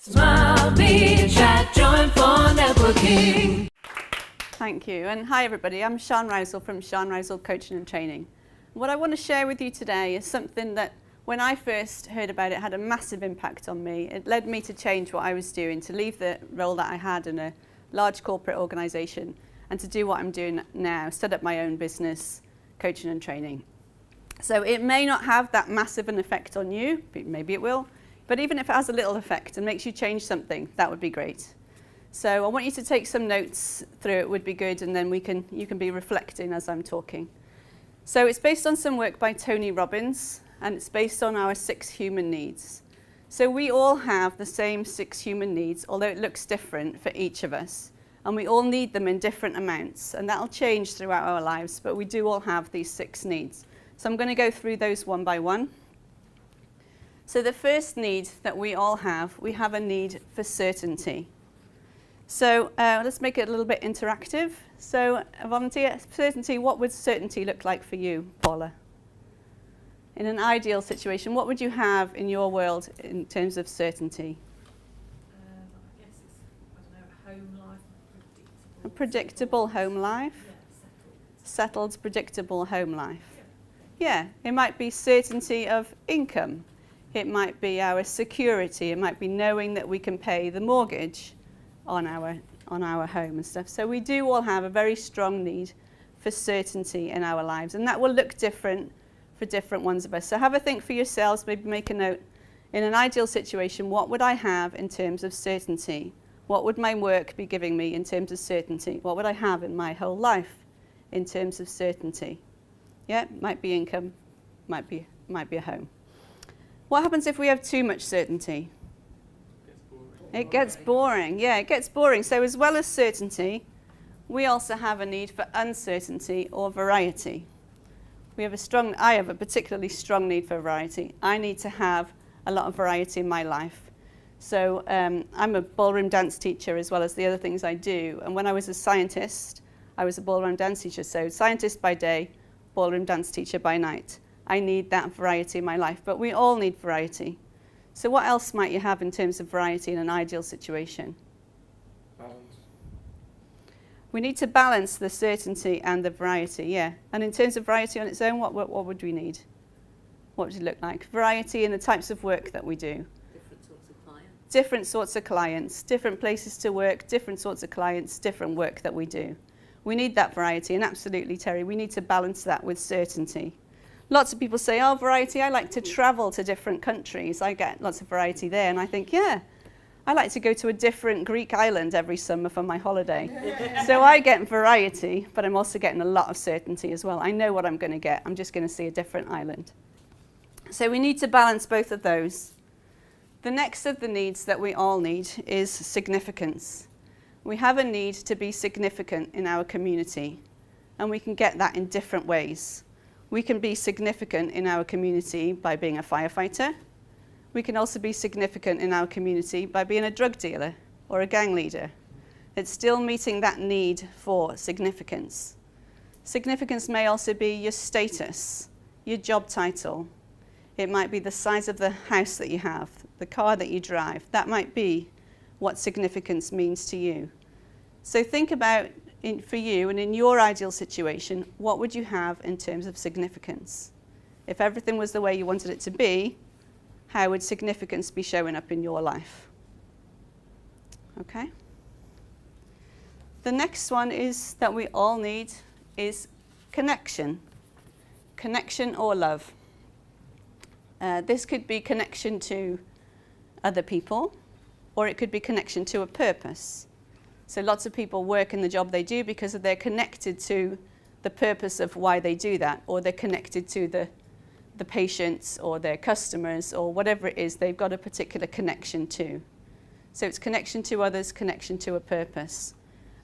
Smile, be, chat, join for networking. Thank you, and hi everybody, I'm Sian Rowsell from Sian Rowsell Coaching and Training. What I want to share with you today is something that when I first heard about it had a massive impact on me. It led me to change what I was doing, to leave the role that I had in a large corporate organisation and to do what I'm doing now, set up my own business, coaching and training. So it may not have that massive an effect on you, but maybe it will, but even if it has a little effect and makes you change something, that would be great. So I want you to take some notes through it, would be good, and then you can be reflecting as I'm talking. So it's based on some work by Tony Robbins, and it's based on our 6 human needs. So we all have the same 6 human needs, although it looks different for each of us. And we all need them in different amounts, and that'll change throughout our lives, but we do all have these 6 needs. So I'm going to go through those one by one. So the first need that we all have, we have a need for certainty. So let's make it a little bit interactive. So volunteer, certainty, what would certainty look like for you, Paula? In an ideal situation, what would you have in your world in terms of certainty? I guess it's, home life, A predictable home life? Yeah, Settled, predictable home life. Yeah, it might be certainty of income. It might be our security. It might be knowing that we can pay the mortgage on our home and stuff. So we do all have a very strong need for certainty in our lives, and that will look different for different ones of us. So have a think for yourselves, maybe make a note. In an ideal situation, what would I have in terms of certainty? What would my work be giving me in terms of certainty? What would I have in my whole life in terms of certainty? Yeah, might be income, might be a home. What happens if we have too much certainty? It gets boring. Yeah, it gets boring. So as well as certainty, we also have a need for uncertainty or variety. I have a particularly strong need for variety. I need to have a lot of variety in my life. So I'm a ballroom dance teacher as well as the other things I do. And when I was a scientist, I was a ballroom dance teacher. So scientist by day, ballroom dance teacher by night. I need that variety in my life, but we all need variety. So what else might you have in terms of variety in an ideal situation? Balance. We need to balance the certainty and the variety, yeah. And in terms of variety on its own, what would we need? What would it look like? Variety in the types of work that we do. different sorts of clients. Different sorts of clients, different places to work, different sorts of clients, different work that we do. We need that variety, and absolutely, Terry, we need to balance that with certainty. Lots of people say, oh, variety, I like to travel to different countries. I get lots of variety there. And I think, yeah, I like to go to a different Greek island every summer for my holiday. So I get variety, but I'm also getting a lot of certainty as well. I know what I'm going to get. I'm just going to see a different island. So we need to balance both of those. The next of the needs that we all need is significance. We have a need to be significant in our community, and we can get that in different ways. We can be significant in our community by being a firefighter. We can also be significant in our community by being a drug dealer or a gang leader. It's still meeting that need for significance. Significance may also be your status, your job title. It might be the size of the house that you have, the car that you drive. That might be what significance means to you. So think about, for you and in your ideal situation, what would you have in terms of significance? If everything was the way you wanted it to be, how would significance be showing up in your life? Okay? The next one is that we all need is connection. Connection or love. This could be connection to other people, or it could be connection to a purpose. So lots of people work in the job they do because they're connected to the purpose of why they do that, or they're connected to the patients or their customers or whatever it is they've got a particular connection to. So it's connection to others, connection to a purpose.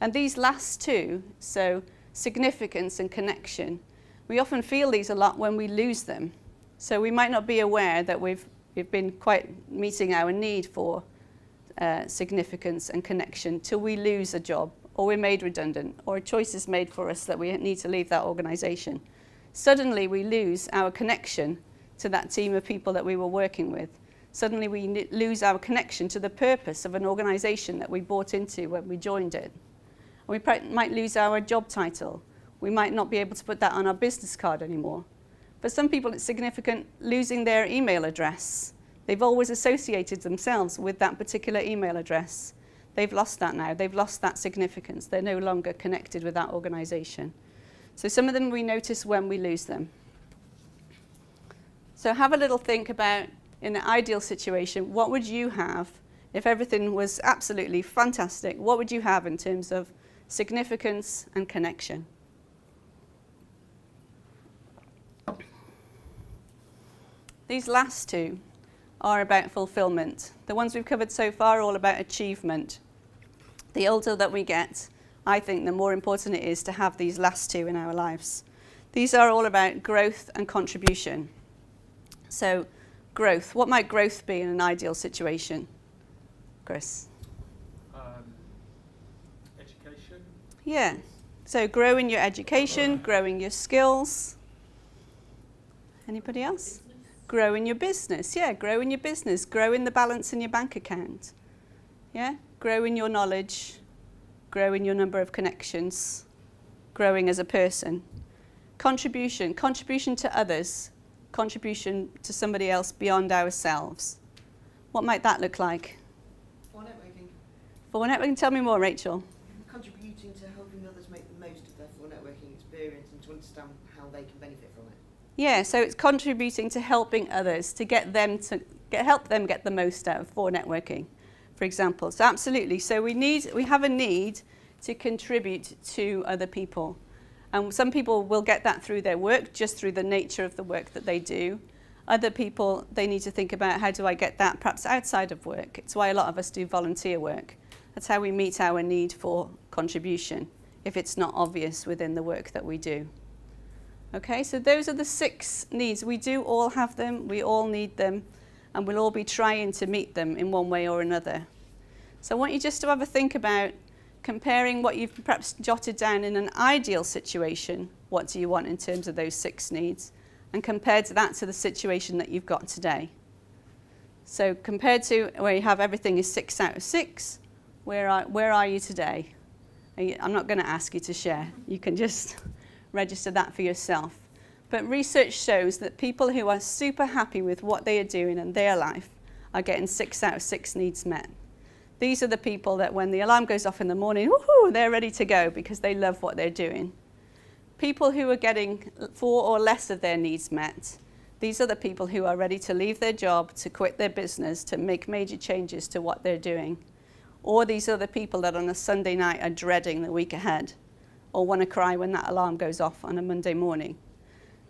And these last two, so significance and connection, we often feel these a lot when we lose them. So we might not be aware that we've been quite meeting our need for significance and connection till we lose a job, or we're made redundant, or a choice is made for us that we need to leave that organisation. Suddenly we lose our connection to that team of people that we were working with. Suddenly we lose our connection to the purpose of an organisation that we bought into when we joined it. We might lose our job title. We might not be able to put that on our business card anymore. For some people, it's significant losing their email address. They've always associated themselves with that particular email address. They've lost that now. They've lost that significance. They're no longer connected with that organisation. So some of them we notice when we lose them. So have a little think about, in the ideal situation, what would you have if everything was absolutely fantastic? What would you have in terms of significance and connection? These last two are about fulfillment. The ones we've covered so far are all about achievement. The older that we get, I think the more important it is to have these last two in our lives. These are all about growth and contribution. So, growth. What might growth be in an ideal situation? Chris? Education. Yeah. So, growing your education, growing your skills. Anybody else? Growing your business. Yeah, growing your business. Growing the balance in your bank account. Yeah? Growing your knowledge. Growing your number of connections. Growing as a person. Contribution. Contribution to others. Contribution to somebody else beyond ourselves. What might that look like? For networking. For networking, tell me more, Rachel. Contributing to helping others make the most of their for networking experience and to understand how they can benefit from it. Yeah, so it's contributing to helping others to help them get the most out of for networking, for example. So absolutely. So we have a need to contribute to other people. And some people will get that through their work, just through the nature of the work that they do. Other people, they need to think about, how do I get that perhaps outside of work? It's why a lot of us do volunteer work. That's how we meet our need for contribution, if it's not obvious within the work that we do. Okay, so those are the 6 needs. We do all have them, we all need them, and we'll all be trying to meet them in one way or another. So I want you just to have a think about comparing what you've perhaps jotted down in an ideal situation. What do you want in terms of those 6 needs? And compared to that to the situation that you've got today. So compared to where you have everything is 6 out of 6, where are you today? I'm not going to ask you to share. You can just register that for yourself. But research shows that people who are super happy with what they are doing in their life are getting 6 out of 6 needs met. These are the people that when the alarm goes off in the morning, woohoo, they're ready to go because they love what they're doing. People who are getting 4 or less of their needs met, these are the people who are ready to leave their job, to quit their business, to make major changes to what they're doing. Or these are the people that on a Sunday night are dreading the week ahead, or want to cry when that alarm goes off on a Monday morning.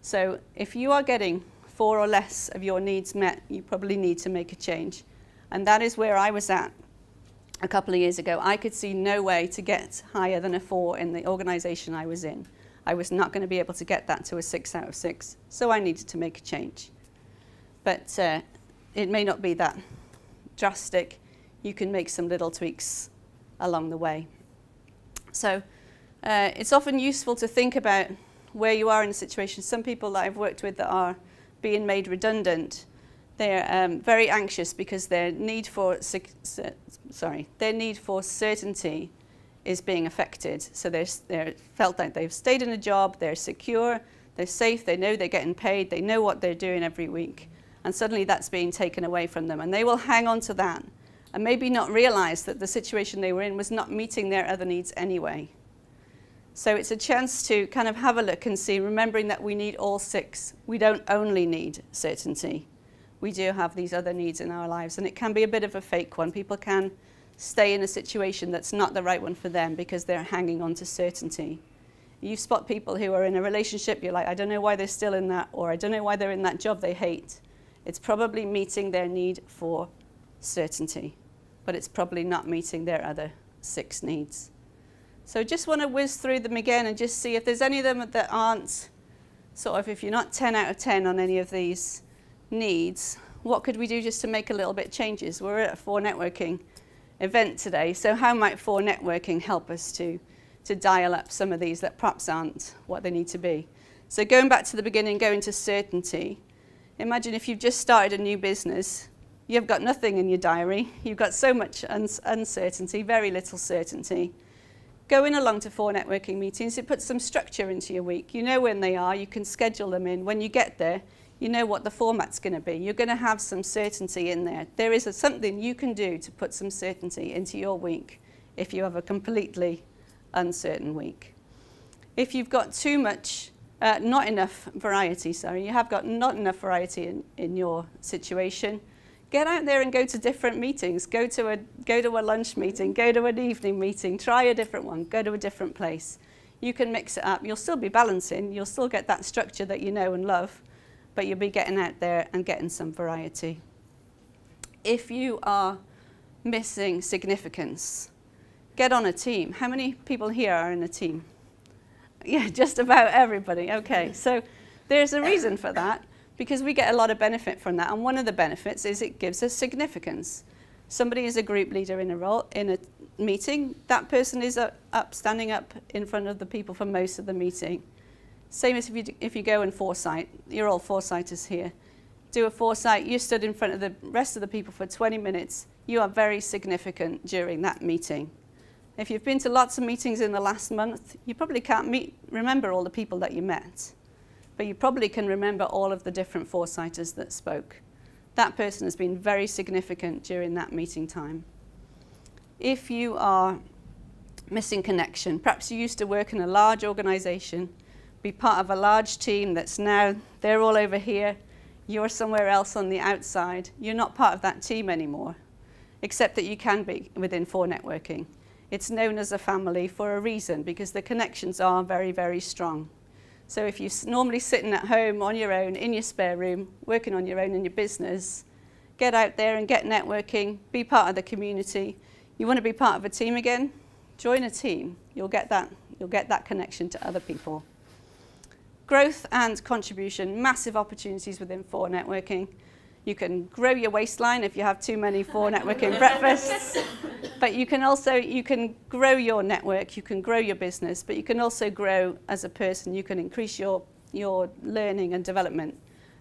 So if you are getting 4 or less of your needs met, you probably need to make a change. And that is where I was at a couple of years ago. I could see no way to get higher than a 4 in the organisation I was in. I was not going to be able to get that to a 6 out of 6, so I needed to make a change. But it may not be that drastic. You can make some little tweaks along the way. So it's often useful to think about where you are in a situation. Some people that I've worked with that are being made redundant, they're very anxious because their need for certainty is being affected. So they're felt like they've stayed in a job, they're secure, they're safe, they know they're getting paid, they know what they're doing every week, and suddenly that's being taken away from them, and they will hang on to that and maybe not realize that the situation they were in was not meeting their other needs anyway. So it's a chance to kind of have a look and see, remembering that we need all 6. We don't only need certainty. We do have these other needs in our lives, and it can be a bit of a fake one. People can stay in a situation that's not the right one for them because they're hanging on to certainty. You spot people who are in a relationship, you're like, I don't know why they're still in that, or I don't know why they're in that job they hate. It's probably meeting their need for certainty, but it's probably not meeting their other 6 needs. So just want to whiz through them again and just see if there's any of them that aren't sort of, if you're not 10 out of 10 on any of these needs, what could we do just to make a little bit changes? We're at a for networking event today, so how might for networking help us to dial up some of these that perhaps aren't what they need to be? So going back to the beginning, going to certainty, imagine if you've just started a new business, you've got nothing in your diary. You've got so much uncertainty, very little certainty. Going along to 4 networking meetings, it puts some structure into your week. You know when they are, you can schedule them in. When you get there, you know what the format's going to be. You're going to have some certainty in there. There is something you can do to put some certainty into your week if you have a completely uncertain week. If you've got too much, not enough variety, you have got not enough variety in your situation, get out there and go to different meetings. Go to a lunch meeting, go to an evening meeting, try a different one, go to a different place. You can mix it up. You'll still be balancing. You'll still get that structure that you know and love, but you'll be getting out there and getting some variety. If you are missing significance, get on a team. How many people here are in a team? Yeah, just about everybody. Okay, so there's a reason for that, because we get a lot of benefit from that. And one of the benefits is it gives us significance. Somebody is a group leader in a meeting. That person is standing up in front of the people for most of the meeting. Same as if you go in foresight. You're all foresighters here. Do a foresight. You stood in front of the rest of the people for 20 minutes. You are very significant during that meeting. If you've been to lots of meetings in the last month, you probably can't remember all the people that you met, but you probably can remember all of the different foresighters that spoke. That person has been very significant during that meeting time. If you are missing connection, perhaps you used to work in a large organization, be part of a large team that's now, they're all over here, you're somewhere else on the outside, you're not part of that team anymore, except that you can be within 4 networking. It's known as a family for a reason, because the connections are very, very strong. So if you're normally sitting at home on your own, in your spare room, working on your own in your business, get out there and get networking, be part of the community. You want to be part of a team again? Join a team. You'll get that connection to other people. Growth and contribution, massive opportunities within 4 networking. You can grow your waistline if you have too many 4 networking breakfasts. But you can grow your network, you can grow your business, but you can also grow as a person. You can increase your learning and development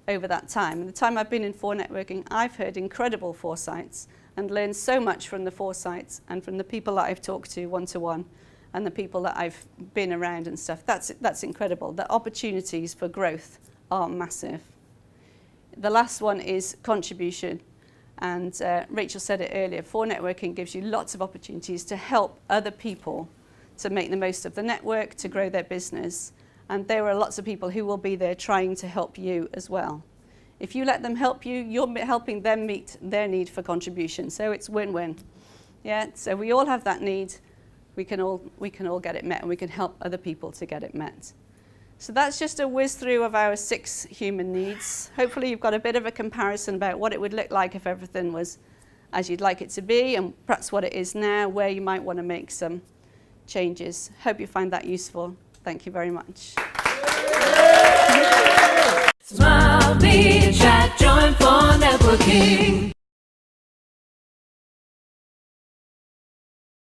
over that time. And the time I've been in 4 networking, I've heard incredible foresights and learned so much from the foresights and from the people that I've talked to one-to-one and the people that I've been around and stuff. That's incredible. The opportunities for growth are massive. The last one is contribution. And Rachel said it earlier, 4 networking gives you lots of opportunities to help other people to make the most of the network, to grow their business. And there are lots of people who will be there trying to help you as well. If you let them help you, you're helping them meet their need for contribution. So it's win-win. Yeah, so we all have that need. We can all get it met, and we can help other people to get it met. So that's just a whiz through of our 6 human needs. Hopefully you've got a bit of a comparison about what it would look like if everything was as you'd like it to be, and perhaps what it is now, where you might want to make some changes. Hope you find that useful. Thank you very much. Smile, be, chat, join for networking.